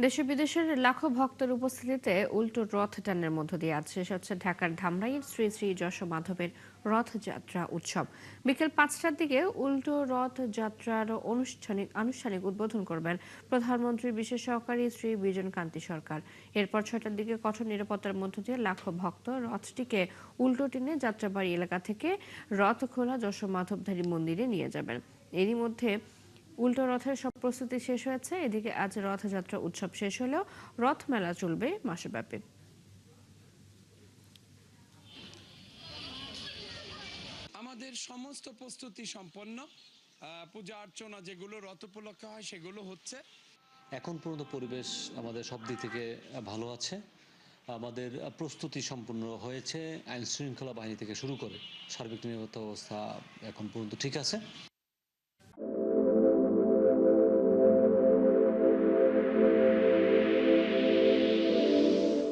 দেশে বিদেশের লাখো ভক্তের উপস্থিতিতে উল্টো রথ টানের মধ্য দিয়ে আজ শেষ হচ্ছে ঢাকার ধামরাইয়ের শ্রী শ্রী যশো মাধবের রথযাত্রা উৎসব। বিকেল 5টার দিকে উল্টো রথযাত্রার আনুষ্ঠানিক উদ্বোধন করবেন প্রধানমন্ত্রীর বিশেষ সহকারী শ্রী বিজন কান্তি সরকার। এরপর 6টার দিকে কঠোর নিরাপত্তার মধ্য দিয়ে লাখো ভক্ত রথটিকে উল্টো টেনে যাত্রাবাড়ি এলাকা থেকে রথখোলা যশো মাধবধারী মন্দিরে নিয়ে যাবেন। এরই মধ্যে উল্টো রথের সব প্রস্তুতি শেষ হয়েছে। এদিকে আজ রথযাত্রা উৎসব শেষ হলেও রথ মেলা চলবে মাসব্যাপী। আমাদের সমস্ত প্রস্তুতি সম্পন্ন। পূজা অর্চনা যেগুলো রথ উপলক্ষে হয় সেগুলো হচ্ছে। এখন পর্যন্ত পরিবেশ আমাদের সব দিক থেকে ভালো আছে। আমাদের প্রস্তুতি সম্পূর্ণ হয়েছে, আইন শৃঙ্খলা বাহিনী থেকে শুরু করে সার্বিক নিরাপত্তা অবস্থা এখন পর্যন্ত ঠিক আছে।